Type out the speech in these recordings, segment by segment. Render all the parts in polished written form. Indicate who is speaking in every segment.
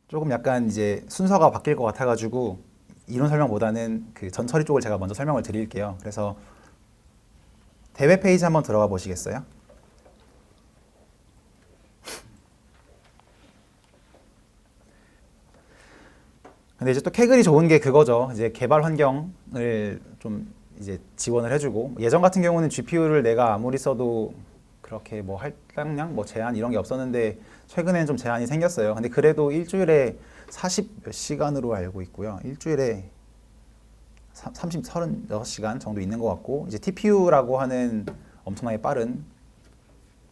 Speaker 1: 조금 약간 이제 순서가 바뀔 것 같아가지고 이론 설명보다는 그 전처리 쪽을 제가 먼저 설명을 드릴게요. 그래서 대회 페이지 한번 들어가 보시겠어요? 근데 이제 또 캐글이 좋은 게 그거죠. 이제 개발 환경을 좀 이제 지원을 해주고, 예전 같은 경우는 GPU를 내가 아무리 써도 그렇게 뭐 할당량, 뭐 제한 이런 게 없었는데 최근에는 좀 제한이 생겼어요. 근데 그래도 일주일에 40 몇 시간으로 알고 있고요. 일주일에 36시간 정도 있는 것 같고, 이제 TPU라고 하는 엄청나게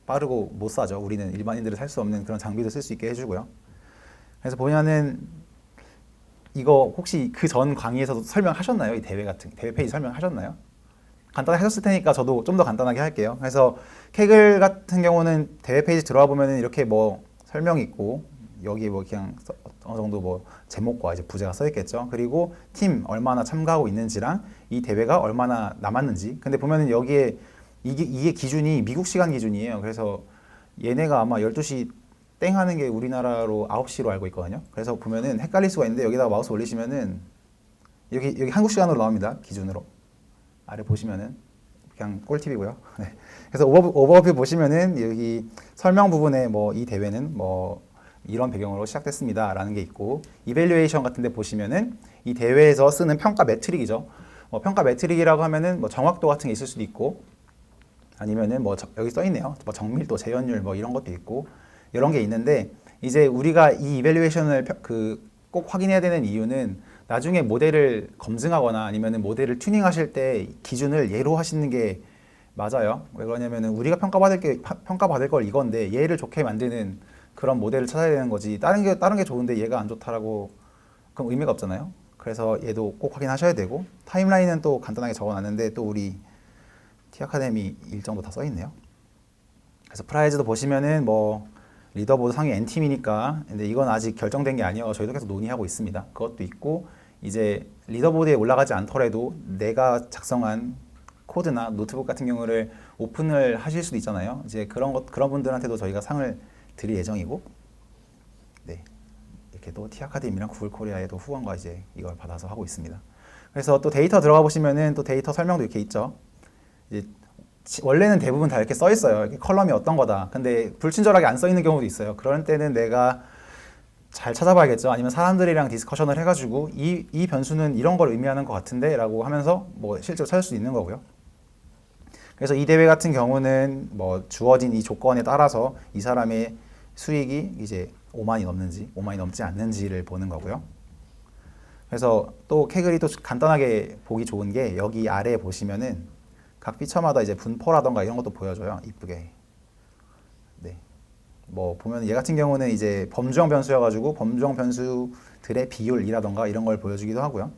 Speaker 1: 빠르고 못 사죠. 우리는 일반인들은 살 수 없는 그런 장비도 쓸 수 있게 해주고요. 그래서 보면은 이거 혹시 그 전 강의에서도 설명하셨나요? 이 대회 페이지 설명하셨나요? 간단하게 하셨을 테니까 저도 좀 더 간단하게 할게요. 그래서 캐글 같은 경우는 대회 페이지 들어와 보면은 이렇게 뭐 설명이 있고, 여기 뭐 그냥 어느 정도 뭐 제목과 이제 부제가 써 있겠죠. 그리고 팀 얼마나 참가하고 있는지랑 이 대회가 얼마나 남았는지. 근데 보면은 여기에 이게 기준이 미국 시간 기준이에요. 그래서 얘네가 아마 12시 땡 하는 게 우리나라로 9시로 알고 있거든요. 그래서 보면은 헷갈릴 수가 있는데, 여기다가 마우스 올리시면은 여기 한국 시간으로 나옵니다. 기준으로. 아래 보시면은 그냥 꿀팁이고요. 네. 그래서 오버뷰 보시면은 여기 설명 부분에 뭐 이 대회는 뭐 이런 배경으로 시작됐습니다 라는 게 있고, 이밸류에이션 같은 데 보시면은 이 대회에서 쓰는 평가 매트릭이죠. 평가 매트릭이라고 하면은 뭐 정확도 같은 게 있을 수도 있고, 아니면은 뭐 여기 써 있네요. 뭐 정밀도, 재현율 뭐 이런 것도 있고, 이런 게 있는데, 이제 우리가 이 이밸류에이션을 꼭 확인해야 되는 이유는 나중에 모델을 검증하거나 아니면 모델을 튜닝하실 때 기준을 얘로 하시는 게 맞아요. 왜 그러냐면은 우리가 평가받을 걸 이건데 얘를 좋게 만드는 그런 모델을 찾아야 되는 거지. 다른 게 좋은데 얘가 안 좋다라고 그럼 의미가 없잖아요. 그래서 얘도 꼭 확인하셔야 되고, 타임라인은 또 간단하게 적어놨는데 또 우리 T아카데미 일정도 다 써있네요. 그래서 프라이즈도 보시면은 뭐 리더보드 상위 N팀이니까, 근데 이건 아직 결정된 게 아니어서 저희도 계속 논의하고 있습니다. 그것도 있고, 이제 리더보드에 올라가지 않더라도 내가 작성한 코드나 노트북 같은 경우를 오픈을 하실 수도 있잖아요. 이제 그런 분들한테도 저희가 상을 드릴 예정이고, 네. 이렇게 또 T아카데미랑 구글 코리아에도 후원과 이제 이걸 받아서 하고 있습니다. 그래서 또 데이터 들어가 보시면은 또 데이터 설명도 이렇게 있죠. 이제 원래는 대부분 다 이렇게 써 있어요. 이렇게 컬럼이 어떤 거다. 근데 불친절하게 안 써 있는 경우도 있어요. 그런 때는 내가 잘 찾아봐야겠죠. 아니면 사람들이랑 디스커션을 해가지고 이 변수는 이런 걸 의미하는 것 같은데 라고 하면서 뭐 실제로 찾을 수 있는 거고요. 그래서 이 대회 같은 경우는 뭐 주어진 이 조건에 따라서 이 사람의 수익이 이제 5만이 넘는지 5만이 넘지 않는지를 보는 거고요. 그래서 또 캐글이 또 간단하게 보기 좋은 게, 여기 아래에 보시면은 각 피처마다 이제 분포라던가 이런 것도 보여줘요. 이쁘게. 네. 뭐 보면 얘 같은 경우는 이제 범주형 변수여가지고 범주형 변수들의 비율이라던가 이런 걸 보여주기도 하고요.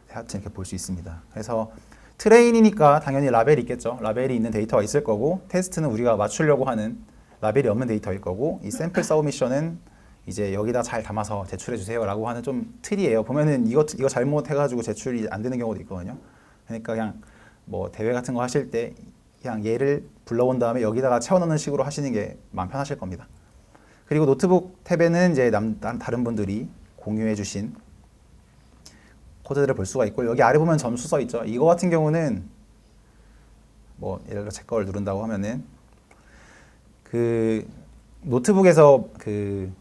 Speaker 1: 하여튼 이렇게 볼 수 있습니다. 그래서 트레인이니까 당연히 라벨이 있겠죠. 라벨이 있는 데이터가 있을 거고, 테스트는 우리가 맞추려고 하는 라벨이 없는 데이터일 거고, 이 샘플 서브미션은 이제 여기다 잘 담아서 제출해 주세요 라고 하는 좀 틀이에요. 보면은 이거 잘못해가지고 제출이 안 되는 경우도 있거든요. 그러니까 그냥 뭐 대회 같은 거 하실 때 그냥 얘를 불러온 다음에 여기다가 채워넣는 식으로 하시는 게 마음 편하실 겁니다. 그리고 노트북 탭에는 이제 다른 분들이 공유해 주신 코드들을 볼 수가 있고, 여기 아래 보면 점수 써 있죠. 이거 같은 경우는 뭐 예를 들어 제 걸 누른다고 하면은 그 노트북에서 그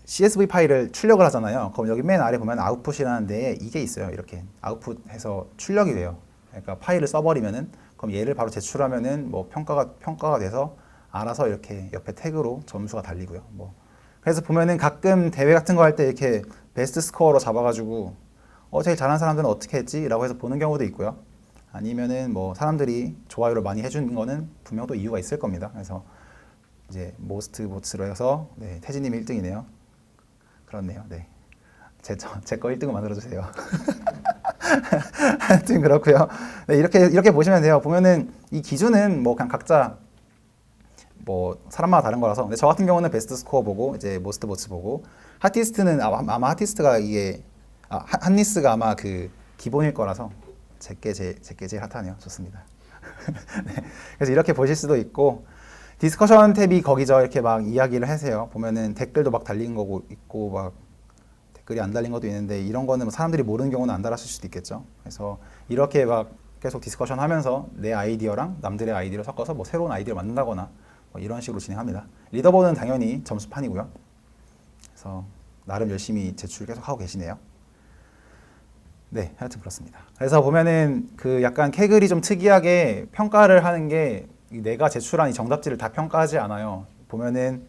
Speaker 1: CSV 파일을 출력을 하잖아요. 그럼 여기 맨 아래 보면 아웃풋이라는 데에 이게 있어요. 이렇게 아웃풋해서 출력이 돼요. 그러니까 파일을 써버리면은, 그럼 얘를 바로 제출하면은 뭐 평가가 돼서 알아서 이렇게 옆에 태그로 점수가 달리고요. 뭐 그래서 보면은 가끔 대회 같은 거 할 때 이렇게 베스트 스코어로 잡아가지고 제일 잘하는 사람들은 어떻게 했지? 라고 해서 보는 경우도 있고요. 아니면은 뭐 사람들이 좋아요를 많이 해주는 거는 분명 또 이유가 있을 겁니다. 그래서 이제 모스트 보츠로 해서 네, 태진님이 1등이네요. 그렇네요. 네. 제 거 1등을 만들어주세요. 하여튼 그렇고요. 네, 이렇게 보시면 돼요. 보면은 이 기준은 뭐 그냥 각자 뭐 사람마다 다른 거라서, 근데 저 같은 경우는 베스트 스코어 보고 이제 모스트 보츠 보고, 핫리스트는 아마 핫리스트가 이게 핫리스트가 아마 그 기본일 거라서 제게 제일 핫하네요. 좋습니다. 네, 그래서 이렇게 보실 수도 있고, 디스커션 탭이 거기서 이렇게 막 이야기를 하세요. 보면은 댓글도 막 달린 거고 있고 막 댓글이 안 달린 것도 있는데 이런 거는 뭐 사람들이 모르는 경우는 안 달았을 수도 있겠죠. 그래서 이렇게 막 계속 디스커션 하면서 내 아이디어랑 남들의 아이디어를 섞어서 뭐 새로운 아이디어를 만든다거나 뭐 이런 식으로 진행합니다. 리더보드는 당연히 점수판이고요. 그래서 나름 열심히 제출을 계속 하고 계시네요. 네, 하여튼 그렇습니다. 그래서 보면은 그 약간 케글이 좀 특이하게 평가를 하는 게 내가 제출한 이 정답지를 다 평가하지 않아요. 보면은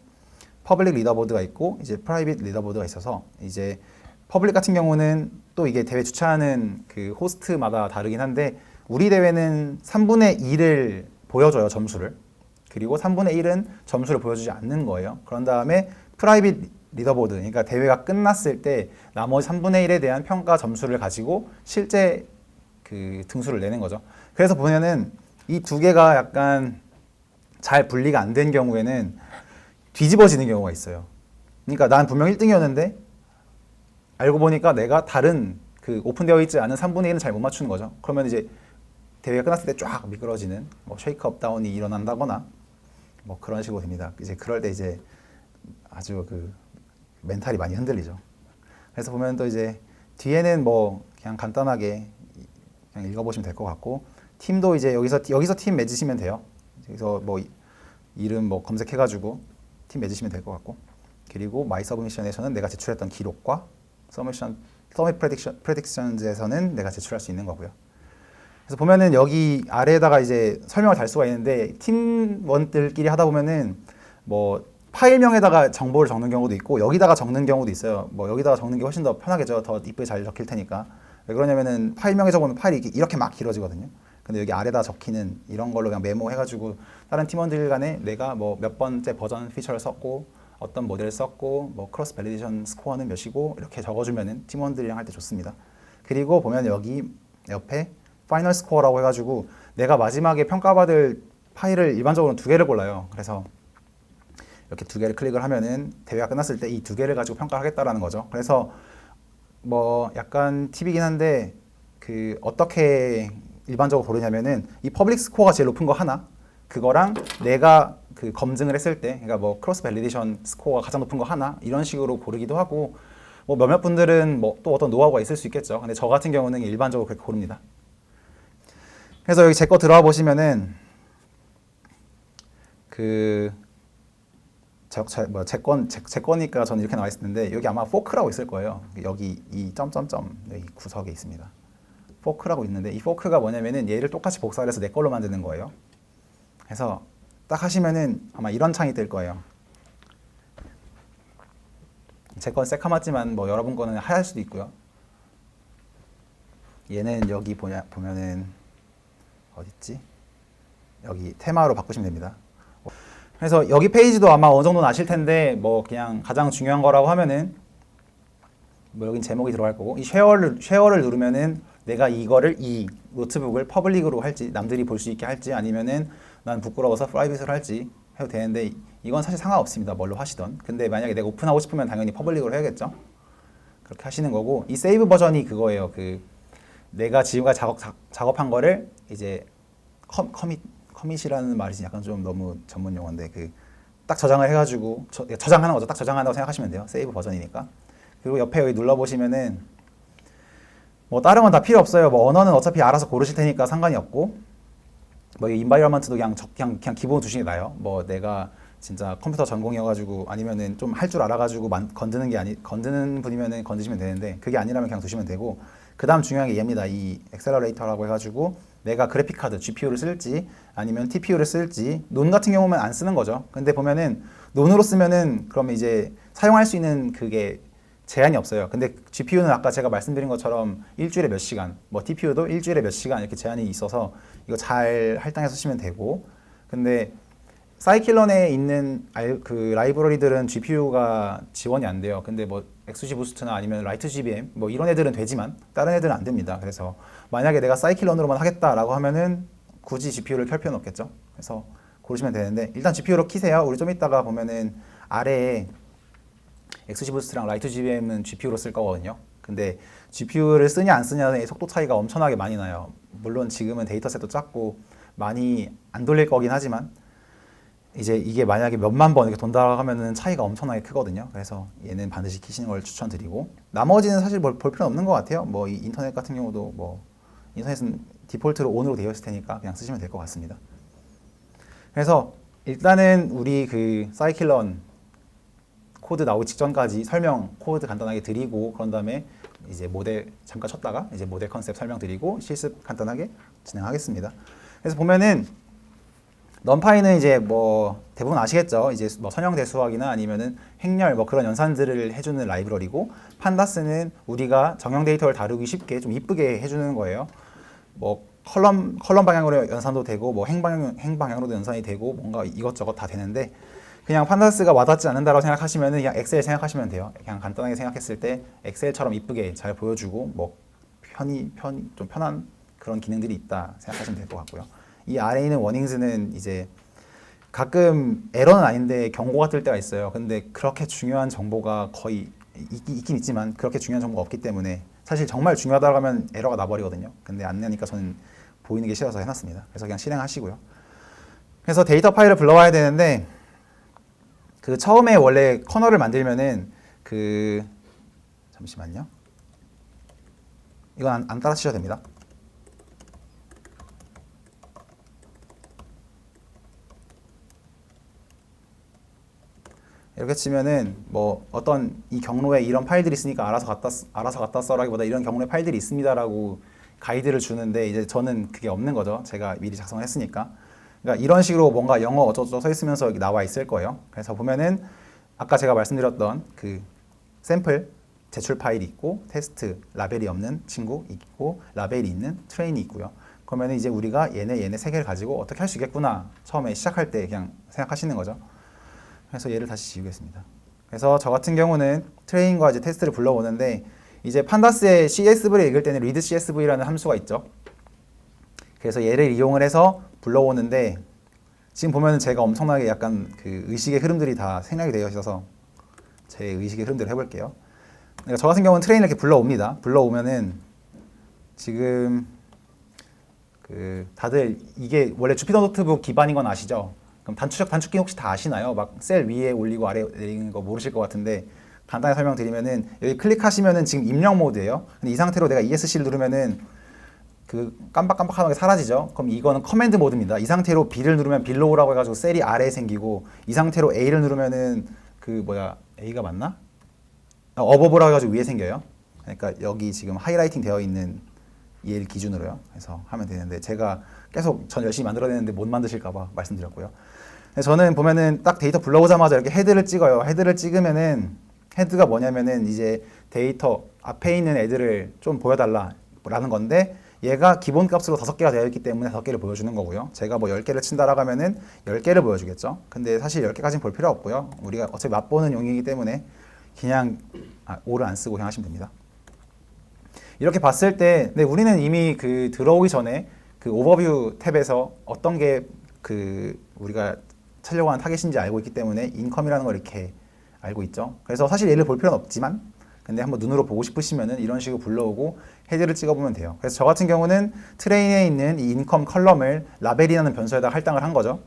Speaker 1: 퍼블릭 리더보드가 있고 이제 프라이빗 리더보드가 있어서 이제 퍼블릭 같은 경우는 또 이게 대회 주최하는 그 호스트마다 다르긴 한데 우리 대회는 3분의 1을 보여줘요, 점수를. 그리고 3분의 1은 점수를 보여주지 않는 거예요. 그런 다음에 프라이빗 리더보드, 그러니까 대회가 끝났을 때 나머지 3분의 1에 대한 평가 점수를 가지고 실제 그 등수를 내는 거죠. 그래서 보면은 이 두 개가 약간 잘 분리가 안 된 경우에는 뒤집어지는 경우가 있어요. 그러니까 난 분명 1등이었는데 알고 보니까 내가 다른 그 오픈되어 있지 않은 3분의 1은 잘 못 맞추는 거죠. 그러면 이제 대회가 끝났을 때 쫙 미끄러지는 뭐 쉐이크업 다운이 일어난다거나 뭐 그런 식으로 됩니다. 이제 그럴 때 이제 아주 그 멘탈이 많이 흔들리죠. 그래서 보면 또 이제 뒤에는 뭐 그냥 간단하게 그냥 읽어보시면 될 것 같고 팀도 이제 여기서 팀 맺으시면 돼요. 여기서 뭐 이름 뭐 검색해가지고 팀 맺으시면 될 것 같고 그리고 마이 서브미션에서는 내가 제출했던 기록과 서밋 프레딕션즈에서는 내가 제출할 수 있는 거고요. 그래서 보면은 여기 아래에다가 이제 설명을 달 수가 있는데 팀원들끼리 하다 보면은 뭐 파일명에다가 정보를 적는 경우도 있고 여기다가 적는 경우도 있어요. 뭐 여기다가 적는 게 훨씬 더 편하겠죠. 더 이쁘게 잘 적힐 테니까. 왜 그러냐면은 파일명에 적으면 파일이 이렇게 막 길어지거든요. 근데 여기 아래다 적히는 이런 걸로 그냥 메모해가지고 다른 팀원들 간에 내가 뭐 몇 번째 버전 피처를 썼고 어떤 모델을 썼고 뭐 크로스 밸리데이션 스코어는 몇이고 이렇게 적어주면은 팀원들이랑 할 때 좋습니다. 그리고 보면 여기 옆에 파이널 스코어라고 해가지고 내가 마지막에 평가받을 파일을 일반적으로 두 개를 골라요. 그래서 이렇게 두 개를 클릭을 하면은 대회가 끝났을 때 이 두 개를 가지고 평가하겠다라는 거죠. 그래서 뭐 약간 팁이긴 한데 그 어떻게 일반적으로 고르냐면은 이 퍼블릭 스코어가 제일 높은 거 하나 그거랑 내가 그 검증을 했을 때 그러니까 뭐 크로스 밸리데이션 스코어가 가장 높은 거 하나 이런 식으로 고르기도 하고 뭐 몇몇 분들은 뭐 또 어떤 노하우가 있을 수 있겠죠. 근데 저 같은 경우는 일반적으로 그렇게 고릅니다. 그래서 여기 제 거 들어와 보시면은 그 제 거니까 저는 이렇게 나와 있을 텐데 여기 아마 포크라고 있을 거예요. 여기 이 점점점 여기 구석에 있습니다. 포크라고 있는데 이 포크가 뭐냐면은 얘를 똑같이 복사를 해서 내 걸로 만드는 거예요. 그래서 딱 하시면은 아마 이런 창이 뜰 거예요. 제 건 새카맣지만 뭐 여러분 거는 하얄 수도 있고요. 얘는 여기 보면은 어딨지? 여기 테마로 바꾸시면 됩니다. 그래서 여기 페이지도 아마 어느 정도는 아실 텐데 뭐 그냥 가장 중요한 거라고 하면은 뭐 여긴 제목이 들어갈 거고 이 쉐어를 누르면은 내가 이 노트북을 퍼블릭으로 할지 남들이 볼 수 있게 할지 아니면은 난 부끄러워서 프라이빗으로 할지 해도 되는데 이건 사실 상관없습니다. 뭘로 하시던. 근데 만약에 내가 오픈하고 싶으면 당연히 퍼블릭으로 해야겠죠. 그렇게 하시는 거고 이 세이브 버전이 그거예요. 그 내가 지금까지 작업한 거를 이제 커밋이라는 말이 약간 좀 너무 전문 용어인데 그 딱 저장을 해가지고 저장하는 거죠. 딱 저장한다고 생각하시면 돼요. 세이브 버전이니까. 그리고 옆에 여기 눌러 보시면은 뭐 다른 건 다 필요 없어요. 뭐 언어는 어차피 알아서 고르실 테니까 상관이 없고 뭐 인바이러먼트도 그냥 기본 두시는 게 나아요. 뭐 내가 진짜 컴퓨터 전공이어가지고 아니면은 좀 할 줄 알아가지고 건드는 분이면은 건드시면 되는데 그게 아니라면 그냥 두시면 되고 그 다음 중요한 게 얘입니다. 이 엑셀러레이터라고 해가지고 내가 그래픽 카드 GPU를 쓸지 아니면 TPU를 쓸지 논 같은 경우는 안 쓰는 거죠. 근데 보면은 논으로 쓰면은 그러면 이제 사용할 수 있는 그게 제한이 없어요. 근데 GPU는 아까 제가 말씀드린 것처럼 일주일에 몇 시간, 뭐 TPU도 일주일에 몇 시간 이렇게 제한이 있어서 이거 잘 할당해서 쓰시면 되고 근데 사이클론 내에 있는 그 라이브러리들은 GPU가 지원이 안 돼요. 근데 뭐 XG 부스트나 아니면 라이트 GBM 뭐 이런 애들은 되지만 다른 애들은 안 됩니다. 그래서 만약에 내가 사이클론으로만 하겠다라고 하면은 굳이 GPU를 켤 필요는 없겠죠. 그래서 고르시면 되는데 일단 GPU로 키세요. 우리 좀 이따가 보면은 아래에 XG 부스트랑 라이트 GBM은 GPU로 쓸 거거든요. 근데 GPU를 쓰냐 안 쓰냐의 속도 차이가 엄청나게 많이 나요. 물론 지금은 데이터셋도 작고 많이 안 돌릴 거긴 하지만 이제 이게 만약에 몇만 번 이렇게 돈다고 하면은 차이가 엄청나게 크거든요. 그래서 얘는 반드시 키시는 걸 추천드리고, 나머지는 사실 볼 필요는 없는 것 같아요. 뭐 이 인터넷 같은 경우도 뭐 인터넷은 디폴트로 온으로 되어 있을 테니까 그냥 쓰시면 될 것 같습니다. 그래서 일단은 우리 그 사이클런 코드 나오기 직전까지 설명 코드 간단하게 드리고, 그런 다음에 이제 모델 잠깐 쳤다가 이제 모델 컨셉 설명드리고 실습 간단하게 진행하겠습니다. 그래서 보면은 넘파이는 이제 뭐 대부분 아시겠죠. 이제 뭐 선형대 수학이나 아니면은 행렬 뭐 그런 연산들을 해주는 라이브러리고, 판다스는 우리가 정형 데이터를 다루기 쉽게 좀 이쁘게 해주는 거예요. 뭐 컬럼 방향으로 연산도 되고, 뭐 행 방향으로도 연산이 되고, 뭔가 이것저것 다 되는데, 그냥 판다스가 와닿지 않는다고 생각하시면은 그냥 엑셀 생각하시면 돼요. 그냥 간단하게 생각했을 때 엑셀처럼 이쁘게 잘 보여주고, 뭐 좀 편한 그런 기능들이 있다 생각하시면 될 것 같고요. 이 아래에 있는 워닝스는 이제 가끔 에러는 아닌데 경고가 뜰 때가 있어요. 근데 그렇게 중요한 정보가 거의 있긴 있지만 그렇게 중요한 정보가 없기 때문에, 사실 정말 중요하다고 하면 에러가 나버리거든요. 근데 안 나니까 저는 보이는 게 싫어서 해놨습니다. 그래서 그냥 실행하시고요. 그래서 데이터 파일을 불러와야 되는데, 그 처음에 원래 커널을 만들면은 잠시만요. 이건 안 따라 치셔도 됩니다. 이렇게 치면은 뭐 어떤 이 경로에 이런 파일들이 있으니까 알아서 갖다 써라기보다 이런 경로에 파일들이 있습니다라고 가이드를 주는데, 이제 저는 그게 없는 거죠. 제가 미리 작성을 했으니까. 그러니까 이런 식으로 뭔가 영어 어쩌고저쩌고 서 있으면서 여기 나와 있을 거예요. 그래서 보면은 아까 제가 말씀드렸던 그 샘플 제출 파일이 있고, 테스트 라벨이 없는 친구 있고, 라벨이 있는 트레인이 있고요. 그러면 이제 우리가 얘네 세 개를 가지고 어떻게 할 수 있겠구나, 처음에 시작할 때 그냥 생각하시는 거죠. 그래서 얘를 다시 지우겠습니다. 그래서 저 같은 경우는 트레인과 이제 테스트를 불러오는데, 이제 판다스의 CSV를 읽을 때는 read CSV라는 함수가 있죠. 그래서 얘를 이용을 해서 불러오는데, 지금 보면은 제가 엄청나게 약간 그 의식의 흐름들이 다 생략이 되어 있어서 제 의식의 흐름대로 해볼게요. 그러니까 저 같은 경우는 트레인을 이렇게 불러옵니다. 불러오면은 지금 그 다들 이게 원래 주피터 노트북 기반인 건 아시죠? 그럼 단축키 혹시 다 아시나요? 막 셀 위에 올리고 아래 내리는 거 모르실 것 같은데, 간단히 설명드리면은 여기 클릭하시면은 지금 입력 모드예요. 근데 이 상태로 내가 ESC를 누르면은 그 깜빡깜빡하는 게 사라지죠. 그럼 이거는 커맨드 모드입니다. 이 상태로 B를 누르면 빌로우라고 해가지고 셀이 아래에 생기고, 이 상태로 A를 누르면은 A가 맞나? 어버브라고 해가지고 위에 생겨요. 그러니까 여기 지금 하이라이팅 되어 있는 얘를 기준으로요. 해서 하면 되는데, 제가 계속 전 열심히 만들어내는데 못 만드실까봐 말씀드렸고요. 저는 보면은 딱 데이터 불러오자마자 이렇게 헤드를 찍어요. 헤드를 찍으면은 헤드가 뭐냐면은 이제 데이터 앞에 있는 애들을 좀 보여달라라는 건데, 얘가 기본 값으로 5개가 되어 있기 때문에 5개를 보여주는 거고요. 제가 뭐 10개를 친다라고 하면은 10개를 보여주겠죠. 근데 사실 10개까지는 볼 필요 없고요. 우리가 어차피 맛보는 용이기 때문에 그냥 오를 안 쓰고 그냥 하시면 됩니다. 이렇게 봤을 때, 근데 우리는 이미 그 들어오기 전에 그 오버뷰 탭에서 어떤 게 그 우리가 찾려고 하는 타겟인지 알고 있기 때문에 인컴이라는 걸 이렇게 알고 있죠. 그래서 사실 얘를 볼 필요는 없지만, 근데 한번 눈으로 보고 싶으시면은 이런 식으로 불러오고 헤드를 찍어보면 돼요. 그래서 저 같은 경우는 트레인에 있는 이 인컴 컬럼을 라벨이라는 변수에다 할당을 한 거죠.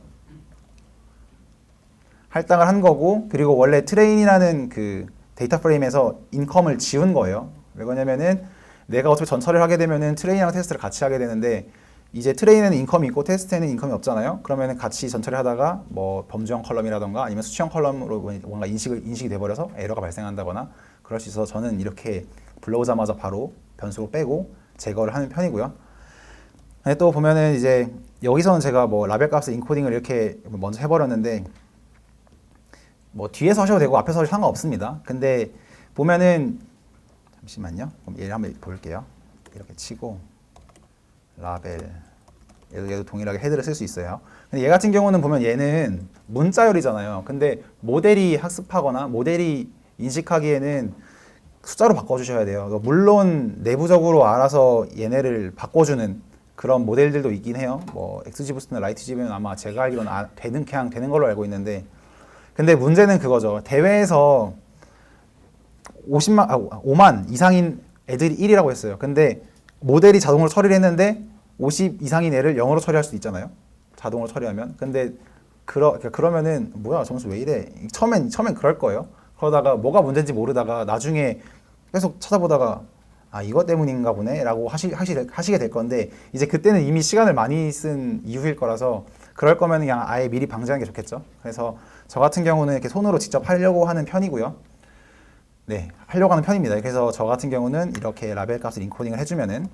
Speaker 1: 할당을 한 거고, 그리고 원래 트레인이라는 그 데이터 프레임에서 인컴을 지운 거예요. 왜 그러냐면은 내가 어차피 전처리를 하게 되면은 트레인이랑 테스트를 같이 하게 되는데, 이제 트레인에는 인컴이 있고 테스트에는 인컴이 없잖아요. 그러면은 같이 전처리 하다가 뭐 범주형 컬럼이라던가 아니면 수치형 컬럼으로 뭔가 인식이 돼버려서 에러가 발생한다거나 그럴 수 있어서, 저는 이렇게 불러오자마자 바로 변수로 빼고 제거를 하는 편이고요. 근데 또 보면은 이제 여기서는 제가 뭐 라벨 값의 인코딩을 이렇게 먼저 해버렸는데, 뭐 뒤에서 하셔도 되고 앞에서 하셔도 상관없습니다. 근데 보면은 잠시만요. 그럼 얘를 한번 볼게요. 이렇게 치고 라벨, 얘도 동일하게 헤드를 쓸 수 있어요. 근데 얘 같은 경우는 보면 얘는 문자열이잖아요. 근데 모델이 학습하거나 모델이 인식하기에는 숫자로 바꿔주셔야 돼요. 물론 내부적으로 알아서 얘네를 바꿔주는 그런 모델들도 있긴 해요. 뭐 XGBoost나 라이트GB는 아마 제가 알기로는 그냥 되는 걸로 알고 있는데, 근데 문제는 그거죠. 대회에서 5만 이상인 애들이 1이라고 했어요. 근데 모델이 자동으로 처리를 했는데 50 이상인 애를 0으로 처리할 수도 있잖아요. 자동으로 처리하면. 근데 그러면은 뭐야 점수 왜 이래? 처음엔 그럴 거예요. 그러다가 뭐가 문제인지 모르다가 나중에 계속 찾아보다가 아 이것 때문인가 보네라고 하시게 될 건데 이제 그때는 이미 시간을 많이 쓴 이후일 거라서 그럴 거면 그냥 아예 미리 방지하는 게 좋겠죠. 그래서 저 같은 경우는 이렇게 손으로 직접 하려고 하는 편이고요. 네, 하려고 하는 편입니다. 그래서 저 같은 경우는 이렇게 라벨 값을 인코딩을 해주면은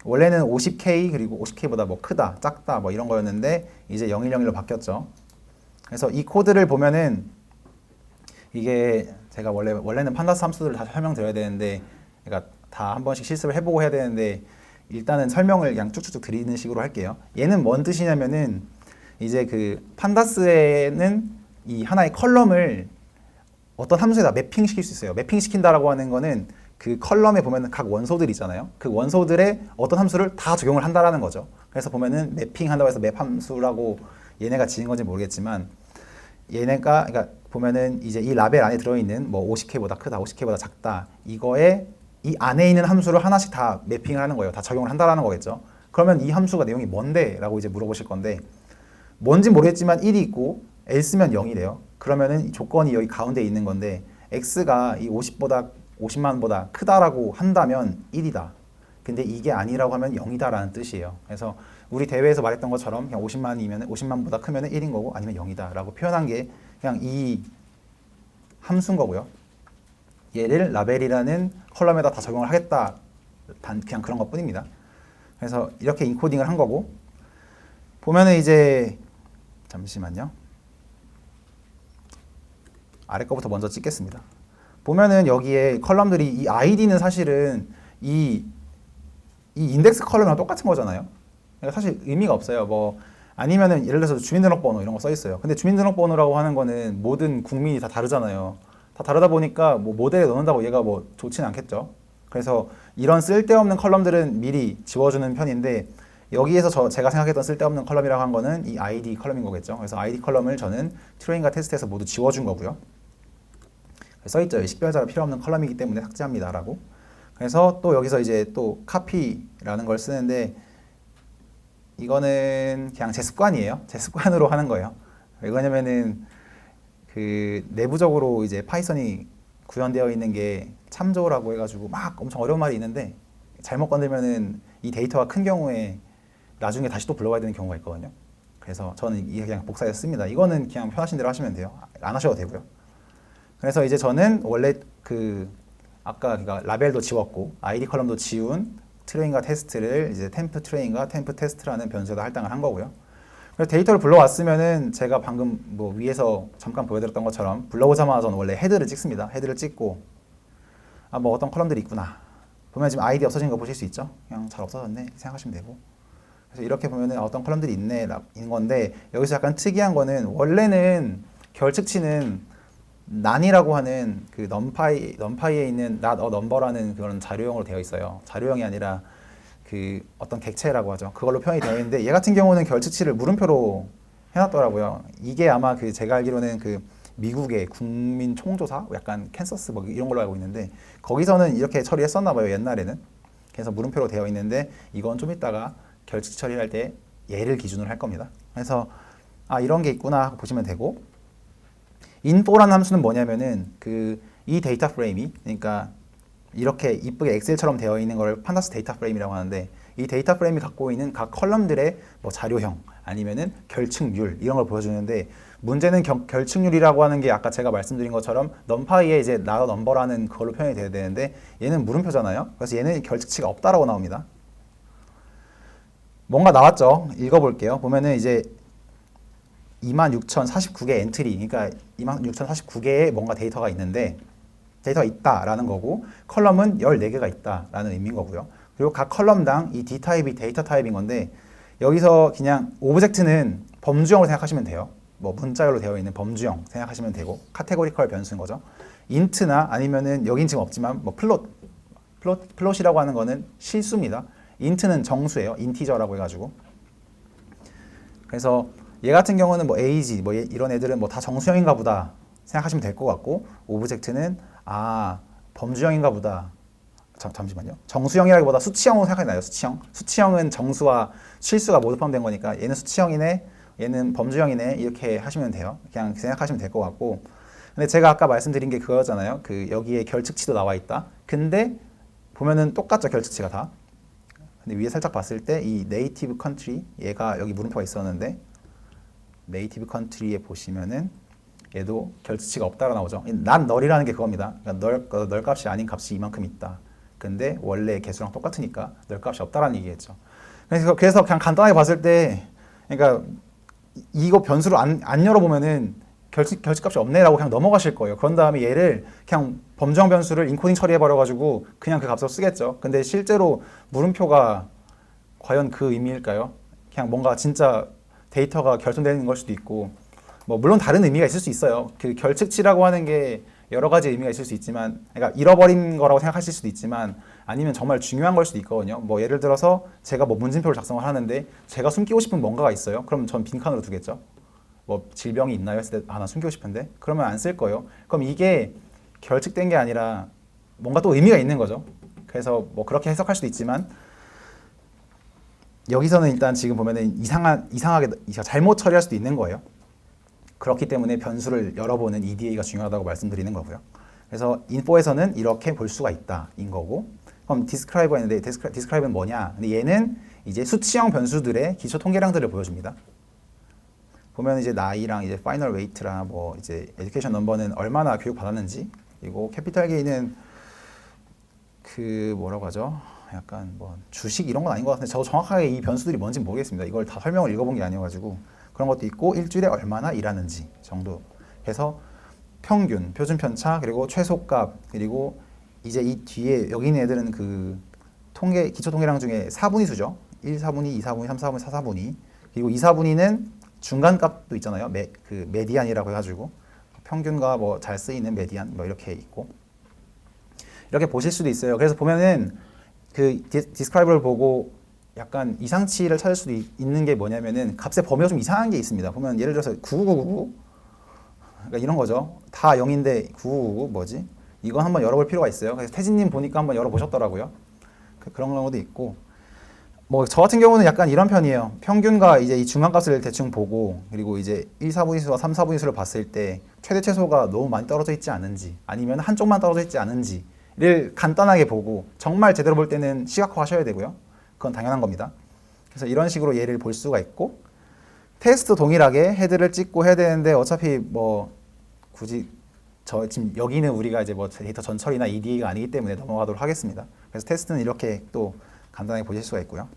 Speaker 1: 원래는 50K 그리고 50K보다 뭐 크다, 작다 뭐 이런 거였는데 이제 0101로 바뀌었죠. 그래서 이 코드를 보면은 이게 제가 원래는 판다스 함수들을 다 설명드려야 되는데 그러니까 다 한 번씩 실습을 해보고 해야 되는데 일단은 설명을 그냥 쭉쭉쭉 드리는 식으로 할게요. 얘는 뭔 뜻이냐면은 이제 그 판다스에는 이 하나의 컬럼을 어떤 함수에다 매핑 시킬 수 있어요. 매핑 시킨다라고 하는 거는 그 컬럼에 보면은 각 원소들 있잖아요. 그 원소들의 어떤 함수를 다 적용을 한다라는 거죠. 그래서 보면은 매핑 한다고 해서 맵 함수라고 얘네가 지은 건지 모르겠지만 얘네가 그러니까 보면은 이제 이 라벨 안에 들어있는 뭐 50K보다 크다, 50K보다 작다 이거에 이 안에 있는 함수를 하나씩 다 매핑을 하는 거예요. 다 적용을 한다라는 거겠죠. 그러면 이 함수가 내용이 뭔데? 라고 이제 물어보실 건데 뭔지 모르겠지만 1이 있고 else면 0이래요. 그러면은 이 조건이 여기 가운데 있는 건데 x가 이 50만보다 크다라고 한다면 1이다. 근데 이게 아니라고 하면 0이다라는 뜻이에요. 그래서 우리 대회에서 말했던 것처럼 그냥 50만보다 크면 1인 거고 아니면 0이다라고 표현한 게 그냥 이 함수인 거고요. 얘를 라벨이라는 컬럼에다 다 적용을 하겠다. 그냥 그런 것 뿐입니다. 그래서 이렇게 인코딩을 한 거고 보면은 이제 잠시만요. 아래 거부터 먼저 찍겠습니다. 보면은 여기에 컬럼들이 이 아이디는 사실은 이 인덱스 컬럼이랑 똑같은 거잖아요. 그러니까 사실 의미가 없어요. 뭐 아니면은 예를 들어서 주민등록번호 이런 거 써 있어요. 근데 주민등록번호라고 하는 거는 모든 국민이 다 다르잖아요. 다 다르다 보니까 뭐 모델에 넣는다고 얘가 뭐 좋지는 않겠죠. 그래서 이런 쓸데없는 컬럼들은 미리 지워주는 편인데 여기에서 제가 생각했던 쓸데없는 컬럼이라고 한 거는 이 ID 컬럼인 거겠죠. 그래서 ID 컬럼을 저는 트레인과 테스트에서 모두 지워준 거고요. 써있죠. 식별자가 필요 없는 컬럼이기 때문에 삭제합니다. 라고. 그래서 또 여기서 이제 또 copy라는 걸 쓰는데 이거는 그냥 제 습관이에요. 제 습관으로 하는 거예요. 왜 그러냐면은 그 내부적으로 이제 파이썬이 구현되어 있는 게 참조라고 해가지고 막 엄청 어려운 말이 있는데 잘못 건들면은 이 데이터가 큰 경우에 나중에 다시 또 불러와야 되는 경우가 있거든요. 그래서 저는 이게 그냥 복사해서 씁니다. 이거는 그냥 편하신 대로 하시면 돼요. 안 하셔도 되고요. 그래서 이제 저는 원래 그 아까 그러니까 라벨도 지웠고 아이디 컬럼도 지운 트레인과 테스트를 이제 템프 트레인과 템프 테스트라는 변수에다 할당을 한 거고요. 그래서 데이터를 불러왔으면은 제가 방금 뭐 위에서 잠깐 보여드렸던 것처럼 불러오자마자 저는 원래 헤드를 찍습니다. 헤드를 찍고 아 뭐 어떤 컬럼들이 있구나. 보면 지금 아이디 없어진 거 보실 수 있죠? 그냥 잘 없어졌네 생각하시면 되고. 그래서 이렇게 보면은 어떤 컬럼들이 있네 인 건데 여기서 약간 특이한 거는 원래는 결측치는 난이라고 하는 그 넘파이에 있는 not a number라는 그런 자료형으로 되어 있어요. 자료형이 아니라 그 어떤 객체라고 하죠. 그걸로 표현이 되어 있는데 얘 같은 경우는 결측치를 물음표로 해놨더라고요. 이게 아마 그 제가 알기로는 그 미국의 국민 총조사 약간 캔서스 뭐 이런 걸로 알고 있는데 거기서는 이렇게 처리했었나 봐요. 옛날에는. 그래서 물음표로 되어 있는데 이건 좀 이따가 결측 처리할 때 얘를 기준으로 할 겁니다. 그래서 아 이런 게 있구나 하고 보시면 되고 info라는 함수는 뭐냐면은 이 데이터 프레임이 그러니까 이렇게 이쁘게 엑셀처럼 되어 있는 걸 판다스 데이터 프레임이라고 하는데 이 데이터 프레임이 갖고 있는 각 컬럼들의 뭐 자료형 아니면은 결측률 이런 걸 보여주는데 문제는 결측률이라고 하는 게 아까 제가 말씀드린 것처럼 넘파이에 이제 not a number라는 그걸로 표현이 돼야 되는데 얘는 물음표잖아요. 그래서 얘는 결측치가 없다라고 나옵니다. 뭔가 나왔죠? 읽어볼게요. 보면은 이제 26,049개 엔트리, 그러니까 26,049개의 뭔가 데이터가 있는데 데이터가 있다라는 거고 컬럼은 14개가 있다라는 의미인 거고요. 그리고 각 컬럼당 이 D타입이 데이터 타입인 건데 여기서 그냥 오브젝트는 범주형으로 생각하시면 돼요. 뭐 문자열로 되어 있는 범주형 생각하시면 되고 카테고리컬 변수인 거죠. 인트나 아니면은 여긴 지금 없지만 뭐 플롯이라고 하는 거는 실수입니다. 인트는 정수예요. 인티저라고 해가지고. 그래서 얘 같은 경우는 뭐 age 뭐 이런 애들은 뭐 다 정수형인가 보다 생각하시면 될 것 같고 오브젝트는 아 범주형인가 보다 잠시만요. 정수형이라기보다 수치형으로 생각이 나요. 수치형은 정수와 실수가 모두 포함된 거니까 얘는 수치형이네. 얘는 범주형이네 이렇게 하시면 돼요. 그냥 생각하시면 될 것 같고. 근데 제가 아까 말씀드린 게 그거잖아요. 그 여기에 결측치도 나와 있다. 근데 보면은 똑같죠, 결측치가 다. 근데 위에 살짝 봤을 때 이 네이티브 컨트리, 얘가 여기 물음표가 있었는데 네이티브 컨트리에 보시면은 얘도 결측치가 없다고 나오죠. 난 널이라는 게 그겁니다. 그러니까 널 값이 아닌 값이 이만큼 있다. 근데 원래 개수랑 똑같으니까 널 값이 없다라는 얘기겠죠. 그래서 그냥 간단하게 봤을 때, 그러니까 이거 변수를 안 열어보면은 결측값이 없네라고 그냥 넘어가실 거예요. 그런 다음에 얘를 그냥 범주형 변수를 인코딩 처리해버려가지고 그냥 그 값을 쓰겠죠. 근데 실제로 물음표가 과연 그 의미일까요? 그냥 뭔가 진짜 데이터가 결손되는 걸 수도 있고, 뭐 물론 다른 의미가 있을 수 있어요. 그 결측치라고 하는 게 여러 가지 의미가 있을 수 있지만, 그러니까 잃어버린 거라고 생각하실 수도 있지만, 아니면 정말 중요한 걸 수도 있거든요. 뭐 예를 들어서 제가 뭐 문진표를 작성을 하는데 제가 숨기고 싶은 뭔가가 있어요. 그럼 전 빈칸으로 두겠죠. 뭐 질병이 있나요? 했을 때 나 숨기고 싶은데 그러면 안 쓸 거예요. 그럼 이게 결측된 게 아니라 뭔가 또 의미가 있는 거죠. 그래서 뭐 그렇게 해석할 수도 있지만, 여기서는 일단 지금 보면은 이상하게 잘못 처리할 수도 있는 거예요. 그렇기 때문에 변수를 열어보는 EDA가 중요하다고 말씀드리는 거고요. 그래서 인포에서는 이렇게 볼 수가 있다인 거고, 그럼 디스크라이버가 있는데 디스크라이버는 뭐냐? 근데 얘는 이제 수치형 변수들의 기초 통계량들을 보여줍니다. 보면 이제 나이랑 이제 파이널 웨이트랑 뭐 이제 에듀케이션 넘버는 얼마나 교육 받았는지, 그리고 캐피탈 게인은 그 뭐라고 하죠? 약간 뭐 주식 이런 건 아닌 것 같은데 저 정확하게 이 변수들이 뭔지 모르겠습니다. 이걸 다 설명을 읽어본 게 아니어가지고 그런 것도 있고, 일주일에 얼마나 일하는지 정도 해서 평균, 표준 편차, 그리고 최소값, 그리고 이제 이 뒤에 여기 있는 애들은 그 통계 기초 통계량 중에 4분위수죠. 1, 4분위, 2, 4분위, 3, 4분위, 4, 4분위. 그리고 2, 4분위는 중간값도 있잖아요. 그 메디안이라고 해가지고 평균과 뭐 잘 쓰이는 메디안 뭐 이렇게 있고, 이렇게 보실 수도 있어요. 그래서 보면은 그 디스크라이버를 보고 약간 이상치를 찾을 수도 있는 게 뭐냐면은 값의 범위가 좀 이상한 게 있습니다. 보면 예를 들어서 9999 그러니까 이런 거죠. 다 0인데 9999 뭐지? 이건 한번 열어볼 필요가 있어요. 그래서 태진님 보니까 한번 열어보셨더라고요. 그런 경우도 있고, 뭐 저 같은 경우는 약간 이런 편이에요. 평균과 이제 이 중간값을 대충 보고, 그리고 이제 1, 4분위수와 3, 4분위수를 봤을 때 최대 최소가 너무 많이 떨어져 있지 않은지, 아니면 한쪽만 떨어져 있지 않은지를 간단하게 보고, 정말 제대로 볼 때는 시각화 하셔야 되고요. 그건 당연한 겁니다. 그래서 이런 식으로 얘를 볼 수가 있고, 테스트 동일하게 헤드를 찍고 해야 되는데 어차피 뭐 굳이 지금 여기는 우리가 이제 뭐 데이터 전처리나 EDA가 아니기 때문에 넘어가도록 하겠습니다. 그래서 테스트는 이렇게 또 간단하게 보실 수가 있고요.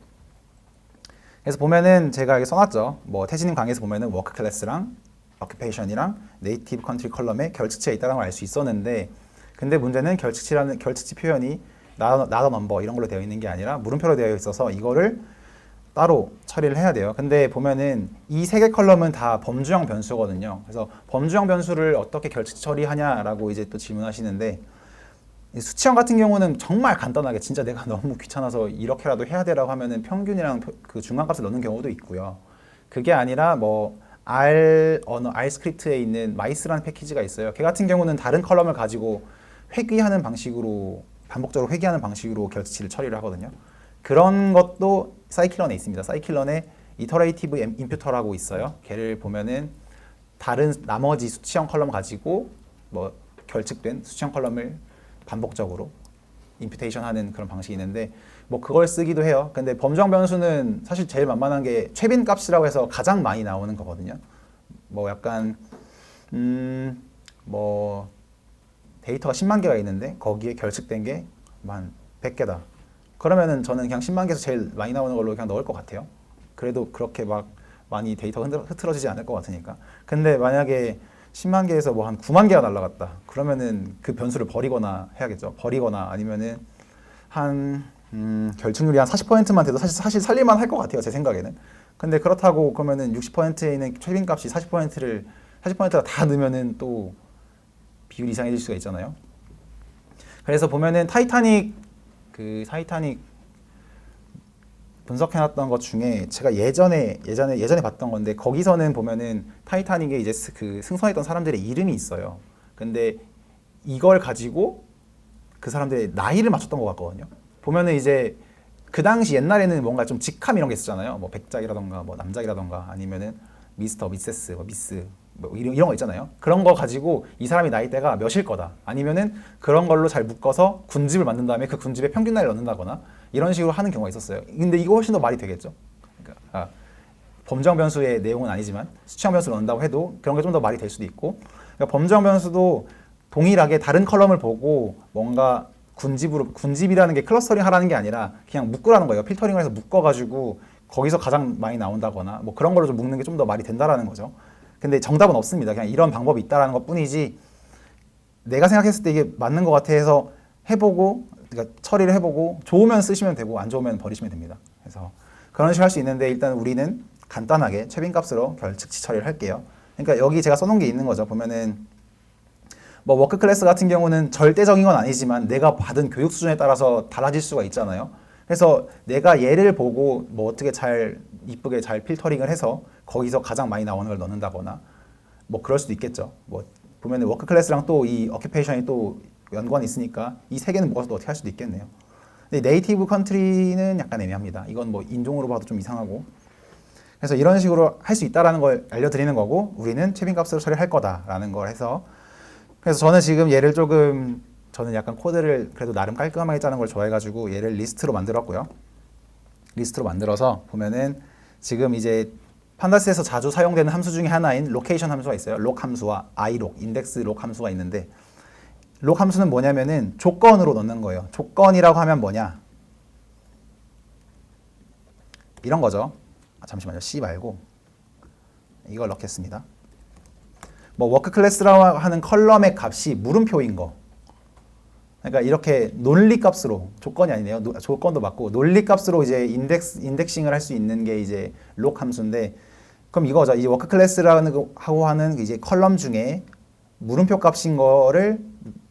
Speaker 1: 그래서 보면은 제가 여기 써놨죠. 뭐 태진님 강의에서 보면은 워크 클래스랑 occupation이랑 네이티브 컨트리 컬럼에 결측치가 있다는 걸 알 수 있었는데, 근데 문제는 결측치 표현이 나더 넘버 이런 걸로 되어 있는 게 아니라 물음표로 되어 있어서 이거를 따로 처리를 해야 돼요. 근데 보면은 이 세 개 컬럼은 다 범주형 변수거든요. 그래서 범주형 변수를 어떻게 결측 처리하냐라고 이제 또 질문하시는데, 수치형 같은 경우는 정말 간단하게 진짜 내가 너무 귀찮아서 이렇게라도 해야 되라고 하면은 평균이랑 그 중간값을 넣는 경우도 있고요. 그게 아니라 뭐 R 스크립트에 있는 마이스라는 패키지가 있어요. 걔 같은 경우는 다른 컬럼을 가지고 회귀하는 방식으로, 반복적으로 회귀하는 방식으로 결측치를 처리를 하거든요. 그런 것도 사이클런에 있습니다. 사이클런에 이터레이티브 임퓨터라고 있어요. 걔를 보면은 다른 나머지 수치형 컬럼 가지고 뭐 결측된 수치형 컬럼을 반복적으로 임퓨테이션 하는 그런 방식이 있는데, 뭐 그걸 쓰기도 해요. 근데 범주형 변수는 사실 제일 만만한 게 최빈 값이라고 해서 가장 많이 나오는 거거든요. 뭐 약간 뭐 데이터가 10만 개가 있는데 거기에 결측된 게 만 100개다. 그러면은 저는 그냥 10만 개에서 제일 많이 나오는 걸로 그냥 넣을 것 같아요. 그래도 그렇게 막 많이 데이터가 흐트러지지 않을 것 같으니까. 근데 만약에 10만 개에서 뭐 한 9만 개가 날라갔다. 그러면은 그 변수를 버리거나 해야겠죠. 버리거나 아니면은 한 결승률이 한 40%만 돼도 사실 살릴만 할 것 같아요. 제 생각에는. 근데 그렇다고 그러면은 60%에 있는 최빈 값이 40%가 다 넣으면은 또 비율이 이상해질 수가 있잖아요. 그래서 보면은 타이타닉 분석해놨던 것 중에 제가 예전에 봤던 건데, 거기서는 보면은 타이타닉에 이제 그 승선했던 사람들의 이름이 있어요. 근데 이걸 가지고 그 사람들의 나이를 맞췄던 것 같거든요. 보면은 이제 그 당시 옛날에는 뭔가 좀 직함 이런 게 있었잖아요. 뭐 백작이라던가 뭐 남작이라던가 아니면은 미스터, 미세스, 뭐 미스 뭐 이런 거 있잖아요. 그런 거 가지고 이 사람이 나이대가 몇일 거다. 아니면은 그런 걸로 잘 묶어서 군집을 만든 다음에 그 군집에 평균 나이를 넣는다거나 이런 식으로 하는 경우가 있었어요. 근데 이거 훨씬 더 말이 되겠죠. 그러니까 범정 변수의 내용은 아니지만 수치형 변수를 넣는다고 해도 그런 게 좀 더 말이 될 수도 있고, 그러니까 범정 변수도 동일하게 다른 컬럼을 보고 뭔가 군집이라는 게 클러스터링 하라는 게 아니라 그냥 묶으라는 거예요. 필터링을 해서 묶어가지고 거기서 가장 많이 나온다거나 뭐 그런 걸로 좀 묶는 게 좀 더 말이 된다라는 거죠. 근데 정답은 없습니다. 그냥 이런 방법이 있다라는 것 뿐이지, 내가 생각했을 때 이게 맞는 것 같아 해서 해보고, 그러니까 처리를 해보고 좋으면 쓰시면 되고 안 좋으면 버리시면 됩니다. 그래서 그런 식으로 할 수 있는데, 일단 우리는 간단하게 최빈 값으로 결측치 처리를 할게요. 그러니까 여기 제가 써놓은 게 있는 거죠. 보면은 뭐 워크 클래스 같은 경우는 절대적인 건 아니지만 내가 받은 교육 수준에 따라서 달라질 수가 있잖아요. 그래서 내가 얘를 보고 뭐 어떻게 잘 이쁘게 잘 필터링을 해서 거기서 가장 많이 나오는 걸 넣는다거나 뭐 그럴 수도 있겠죠. 뭐 보면은 워크 클래스랑 또 이 어큐페이션이 또 연관이 있으니까 이 세 개는 모아서 또 어떻게 할 수도 있겠네요. 근데 네이티브 컨트리는 약간 애매합니다. 이건 뭐 인종으로 봐도 좀 이상하고. 그래서 이런 식으로 할 수 있다라는 걸 알려드리는 거고, 우리는 최빈 값으로 처리할 거다라는 걸 해서, 그래서 저는 지금 얘를 조금, 저는 약간 코드를 그래도 나름 깔끔하게 짜는 걸 좋아해가지고 얘를 리스트로 만들었고요. 리스트로 만들어서 보면은 지금 이제 판다스에서 자주 사용되는 함수 중에 하나인 로케이션 함수가 있어요. 록 함수와 iLok, 인덱스 록 함수가 있는데, 록 함수는 뭐냐면은 조건으로 넣는 거예요. 조건이라고 하면 뭐냐? 이런 거죠. 잠시만요. C 말고 이걸 넣겠습니다. 뭐 워크 클래스라고 하는 컬럼의 값이 물음표인 거. 그러니까 이렇게 논리 값으로, 조건이 아니네요. 조건도 맞고 논리 값으로 이제 인덱싱을 할 수 있는 게 이제 록 함수인데, 그럼 이거죠. 이제 워크 클래스라고 하는 이제 컬럼 중에 물음표 값인 거를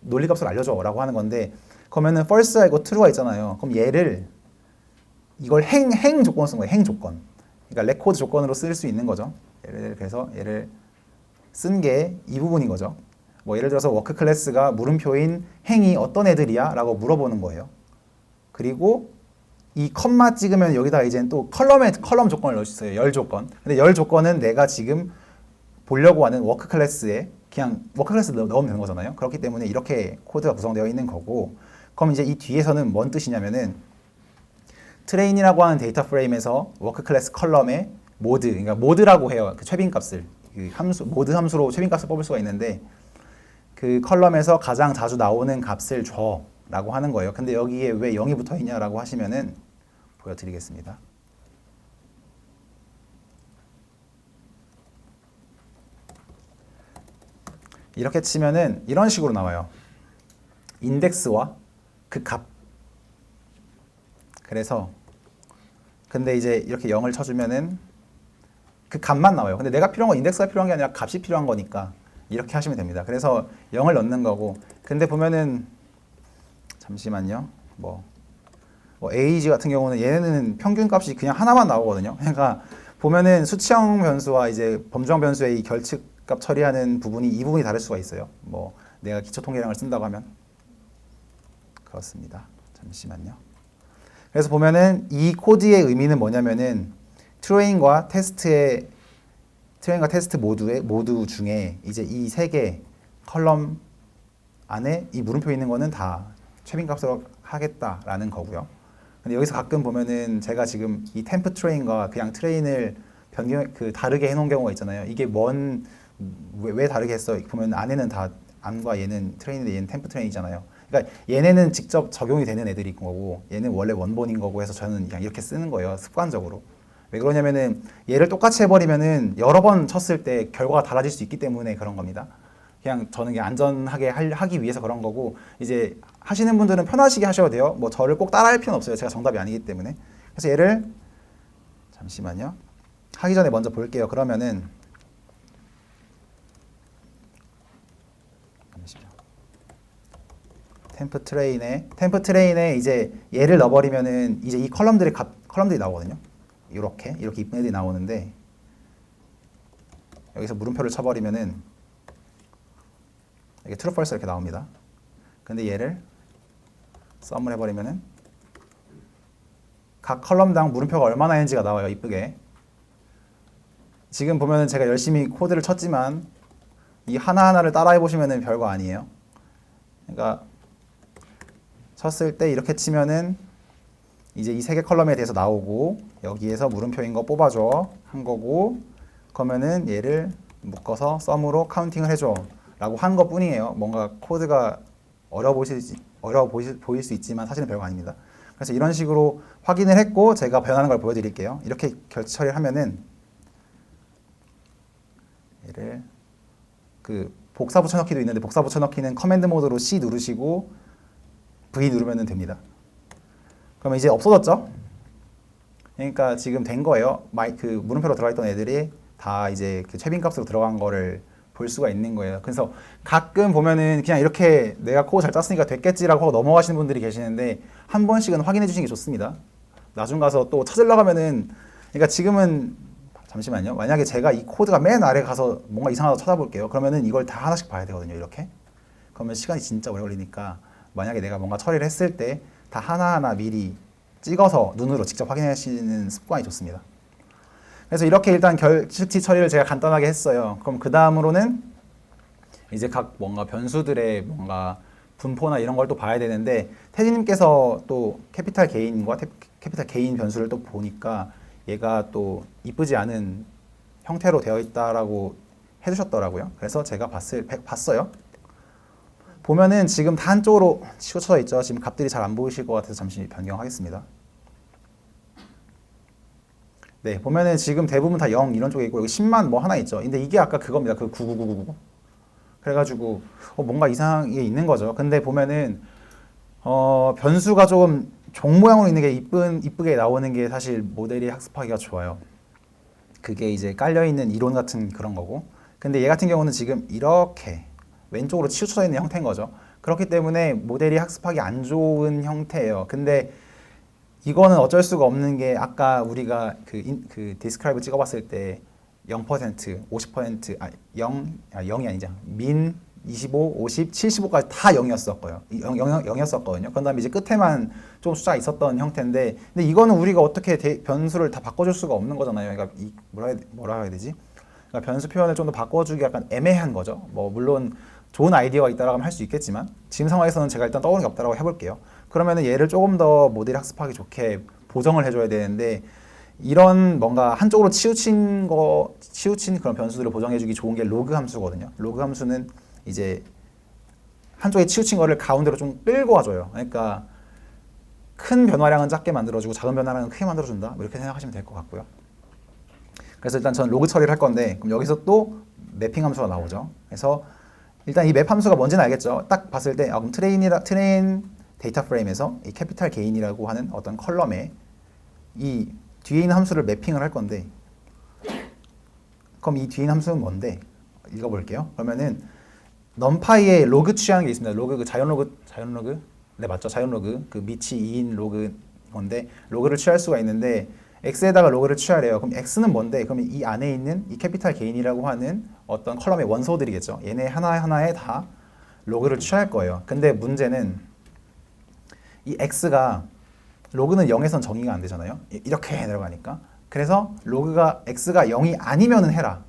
Speaker 1: 논리 값으로 알려줘라고 하는 건데, 그러면은 false가 있고 true가 있잖아요. 그럼 얘를 이걸 행 조건 쓴 거예요. 행 조건. 그러니까 레코드 조건으로 쓸 수 있는 거죠. 그래서 얘를 쓴 게 이 부분인 거죠. 뭐 예를 들어서 워크 클래스가 물음표인 행이 어떤 애들이야? 라고 물어보는 거예요. 그리고 이 컴마 찍으면 여기다 이제 또 컬럼 조건을 넣을 수 있어요. 열 조건. 근데 열 조건은 내가 지금 보려고 하는 워크 클래스에 그냥 워크 클래스 넣으면 되는 거잖아요. 그렇기 때문에 이렇게 코드가 구성되어 있는 거고, 그럼 이제 이 뒤에서는 뭔 뜻이냐면은 트레인이라고 하는 데이터 프레임에서 워크 클래스 컬럼의 모드, 그러니까 모드라고 해요. 그 최빈 값을, 그 함수, 모드 함수로 최빈 값을 뽑을 수가 있는데, 그 컬럼에서 가장 자주 나오는 값을 줘라고 하는 거예요. 근데 여기에 왜 0이 붙어 있냐라고 하시면은 보여드리겠습니다. 이렇게 치면은 이런 식으로 나와요. 인덱스와 그 값. 그래서 근데 이제 이렇게 0을 쳐주면은 그 값만 나와요. 근데 내가 필요한 건 인덱스가 필요한 게 아니라 값이 필요한 거니까 이렇게 하시면 됩니다. 그래서 0을 넣는 거고, 근데 보면은 잠시만요. 뭐 age 같은 경우는 얘는 평균 값이 그냥 하나만 나오거든요. 그러니까 보면은 수치형 변수와 이제 범주형 변수의 이 결측값 처리하는 부분이 이 부분이 다를 수가 있어요. 뭐 내가 기초 통계량을 쓴다고 하면 그렇습니다. 잠시만요. 그래서 보면은 이 코드의 의미는 뭐냐면은 트레인과 테스트 모두 중에 이제 이 세 개 컬럼 안에 이 물음표 있는 거는 다 최빈 값으로 하겠다라는 거고요. 근데 여기서 가끔 보면은 제가 지금 이 템프 트레인과 그냥 트레인을 다르게 해놓은 경우가 있잖아요. 이게 왜 다르게 했어? 보면 안에는 다 안과 얘는 트레인인데 얘는 템프 트레인이잖아요. 그러니까 얘네는 직접 적용이 되는 애들이 거고 얘는 원래 원본인 거고 해서 저는 그냥 이렇게 쓰는 거예요. 습관적으로. 왜 그러냐면은 얘를 똑같이 해버리면은 여러 번 쳤을 때 결과가 달라질 수 있기 때문에 그런 겁니다. 그냥 저는 그냥 안전하게 하기 위해서 그런 거고, 이제 하시는 분들은 편하시게 하셔도 돼요. 뭐 저를 꼭 따라할 필요는 없어요. 제가 정답이 아니기 때문에. 그래서 얘를 잠시만요. 하기 전에 먼저 볼게요. 그러면은 템프 트레인에 이제 얘를 넣어버리면은 이제 이 컬럼들이 나오거든요. 이렇게 이쁜 애들이 나오는데, 여기서 물음표를 쳐버리면은 이게 true, false 이렇게 나옵니다. 근데 얘를 썸을 해버리면은 각 컬럼당 물음표가 얼마나 있는지가 나와요. 이쁘게. 지금 보면은 제가 열심히 코드를 쳤지만 이 하나하나를 따라해 보시면은 별거 아니에요. 그러니까 쳤을 때 이렇게 치면은 이제 이 세 개 컬럼에 대해서 나오고 여기에서 물음표인 거 뽑아줘 한 거고 그러면은 얘를 묶어서 썸으로 카운팅을 해줘 라고 한 것 뿐이에요. 뭔가 코드가 보일 수 있지만 사실은 별거 아닙니다. 그래서 이런 식으로 확인을 했고 제가 변하는 걸 보여드릴게요. 이렇게 결제 처리를 하면은 얘를 그 복사 붙여넣기도 있는데 복사 붙여넣기는 커맨드 모드로 C 누르시고 V 누르면 됩니다. 그러면 이제 없어졌죠? 그러니까 지금 된 거예요. 그 물음표로 들어가 있던 애들이 다 이제 그 최빈 값으로 들어간 거를 볼 수가 있는 거예요. 그래서 가끔 보면은 그냥 이렇게 내가 코드 잘 짰으니까 됐겠지라고 하고 넘어가시는 분들이 계시는데 한 번씩은 확인해 주시는 게 좋습니다. 나중 가서 또 찾으려고 하면은 그러니까 지금은 잠시만요. 만약에 제가 이 코드가 맨 아래 가서 뭔가 이상하다 찾아볼게요. 그러면은 이걸 다 하나씩 봐야 되거든요. 이렇게. 그러면 시간이 진짜 오래 걸리니까 만약에 내가 뭔가 처리를 했을 때 다 하나하나 미리 찍어서 눈으로 직접 확인하시는 습관이 좋습니다. 그래서 이렇게 일단 결측치 처리를 제가 간단하게 했어요. 그럼 그 다음으로는 이제 각 뭔가 변수들의 뭔가 분포나 이런 걸 또 봐야 되는데 태진님께서 또 캐피탈 게인과 캐피탈 게인 변수를 또 보니까 얘가 또 이쁘지 않은 형태로 되어 있다라고 해주셨더라고요. 그래서 제가 봤어요. 보면은 지금 다 한쪽으로 치우쳐져 있죠. 지금 값들이 잘 안 보이실 것 같아서 잠시 변경하겠습니다. 네, 보면은 지금 대부분 다 0 이런 쪽에 있고 여기 10만 뭐 하나 있죠. 근데 이게 아까 그겁니다. 그 99999. 그래가지고 뭔가 이상하게 있는 거죠. 근데 보면은 변수가 조금 종 모양으로 있는 게 이쁘게 나오는 게 사실 모델이 학습하기가 좋아요. 그게 이제 깔려있는 이론 같은 그런 거고. 근데 얘 같은 경우는 지금 이렇게 왼쪽으로 치우쳐져 있는 형태인 거죠. 그렇기 때문에 모델이 학습하기 안 좋은 형태예요. 근데 이거는 어쩔 수가 없는 게 아까 우리가 그 디스크라이브 찍어봤을 때 0%, 50%, 0이 아니죠. 민, 25, 50, 75까지 다 0이었었고요. 0이었었거든요. 그 다음에 이제 끝에만 좀 숫자가 있었던 형태인데, 근데 이거는 우리가 어떻게 변수를 다 바꿔줄 수가 없는 거잖아요. 그러니까 뭐라 해야 되지? 그러니까 변수 표현을 좀 더 바꿔주기 약간 애매한 거죠. 뭐 물론 좋은 아이디어가 있다라고 하면 할 수 있겠지만 지금 상황에서는 제가 일단 떠오르는 게 없다라고 해볼게요. 그러면은 얘를 조금 더 모델 학습하기 좋게 보정을 해줘야 되는데 이런 뭔가 한쪽으로 치우친 그런 변수들을 보정해주기 좋은 게 로그 함수거든요. 로그 함수는 이제 한쪽에 치우친 거를 가운데로 좀 끌고 와줘요. 그러니까 큰 변화량은 작게 만들어주고 작은 변화량은 크게 만들어준다. 뭐 이렇게 생각하시면 될 것 같고요. 그래서 일단 저는 로그 처리를 할 건데 그럼 여기서 또 매핑 함수가 나오죠. 그래서 일단 이 맵 함수가 뭔지는 알겠죠. 딱 봤을 때 그럼 트레인 데이터 프레임에서 이 캐피탈 게인이라고 하는 어떤 컬럼에 이 뒤에 있는 함수를 매핑을 할 건데 그럼 이 뒤에 있는 함수는 뭔데? 읽어볼게요. 그러면은 넘파이에 로그 취하는 게 있습니다. 로그 그 자연 로그 네 맞죠? 자연 로그 그 밑이 2인 로그 건데 로그를 취할 수가 있는데 x에다가 로그를 취하래요. 그럼 x는 뭔데? 그러면 이 안에 있는 이 캐피탈 게인이라고 하는 어떤 컬럼의 원소들이겠죠. 얘네 하나하나에 다 로그를 취할 거예요. 근데 문제는 이 x가 로그는 0에선 정의가 안 되잖아요. 이렇게 내려가니까. 그래서 x가 0이 아니면은 해라.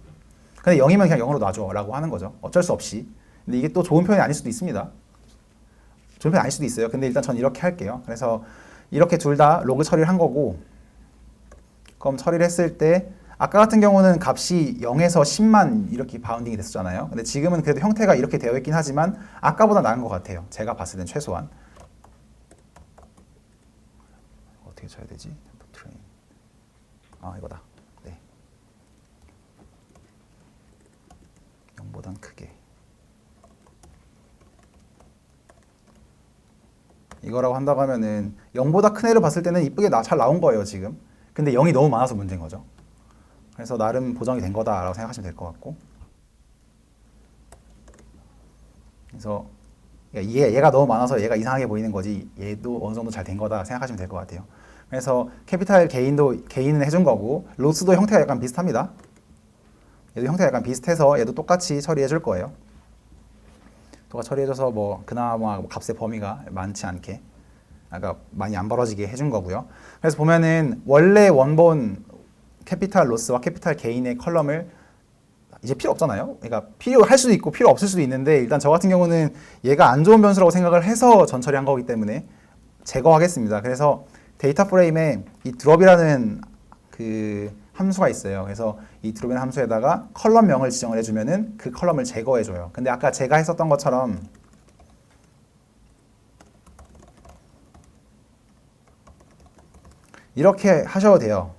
Speaker 1: 근데 0이면 그냥 0으로 놔줘 라고 하는 거죠. 어쩔 수 없이. 근데 이게 또 좋은 표현이 아닐 수도 있습니다. 좋은 표현이 아닐 수도 있어요. 근데 일단 전 이렇게 할게요. 그래서 이렇게 둘 다 로그 처리를 한 거고 그럼 처리를 했을 때 아까 같은 경우는 값이 0에서 10만 이렇게 바운딩이 됐었잖아요. 근데 지금은 그래도 형태가 이렇게 되어 있긴 하지만 아까보다 나은 것 같아요. 제가 봤을 땐 최소한. 어떻게 쳐야 되지? 트레인. 이거다. 네. 0보단 크게. 이거라고 한다고 하면은 0보다 큰 애를 봤을 때는 이쁘게 잘 나온 거예요, 지금. 근데 0이 너무 많아서 문제인 거죠. 그래서 나름 보정이 된 거다라고 생각하시면 될 것 같고. 그래서 얘가 너무 많아서 얘가 이상하게 보이는 거지 얘도 어느 정도 잘 된 거다 생각하시면 될 것 같아요. 그래서 캐피탈 게인은 해준 거고 로스도 형태가 약간 비슷합니다. 얘도 형태가 약간 비슷해서 얘도 똑같이 처리해 줄 거예요. 똑같이 처리해줘서 뭐 그나마 값의 범위가 많지 않게 많이 안 벌어지게 해준 거고요. 그래서 보면은 원래 원본 캐피탈 로스와 캐피탈 게인의 컬럼을 이제 필요 없잖아요. 그러니까 필요할 수도 있고 필요 없을 수도 있는데 일단 저 같은 경우는 얘가 안 좋은 변수라고 생각을 해서 전 처리한 거기 때문에 제거하겠습니다. 그래서 데이터 프레임에 이 드롭이라는 그 함수가 있어요. 그래서 이 드롭이라는 함수에다가 컬럼명을 지정을 해주면은 그 컬럼을 제거해줘요. 근데 아까 제가 했었던 것처럼 이렇게 하셔도 돼요.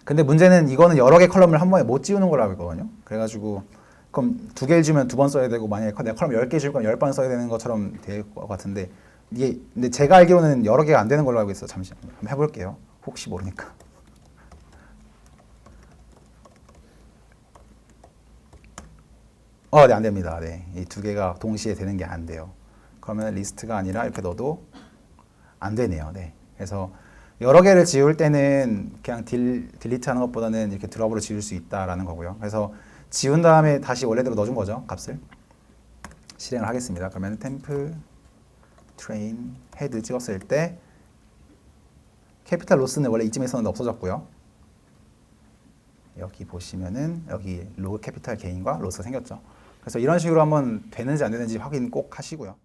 Speaker 1: 근데 문제는 이거는 여러 개 컬럼을 한 번에 못 지우는 걸로 알고 있거든요. 그래가지고 그럼 두 개를 지우면 두 번 써야 되고 만약에 내가 컬럼 10개 지울 거면 10번 써야 되는 것처럼 될 것 같은데 이게 근데 제가 알기로는 여러 개가 안 되는 걸로 알고 있어요. 잠시 한번 해볼게요. 혹시 모르니까. 네, 안 됩니다. 네, 이 두 개가 동시에 되는 게 안 돼요. 그러면 리스트가 아니라 이렇게 넣어도 안 되네요. 네, 그래서 여러 개를 지울 때는 그냥 딜리트 하는 것보다는 이렇게 드롭으로 지울 수 있다라는 거고요. 그래서 지운 다음에 다시 원래대로 넣어준 거죠. 값을 실행을 하겠습니다. 그러면 템프 트레인 헤드 찍었을 때 캐피탈 로스는 원래 이쯤에 있었는데 없어졌고요. 여기 보시면은 여기 로그 캐피탈 게인과 로스가 생겼죠. 그래서 이런 식으로 한번 되는지 안 되는지 확인 꼭 하시고요.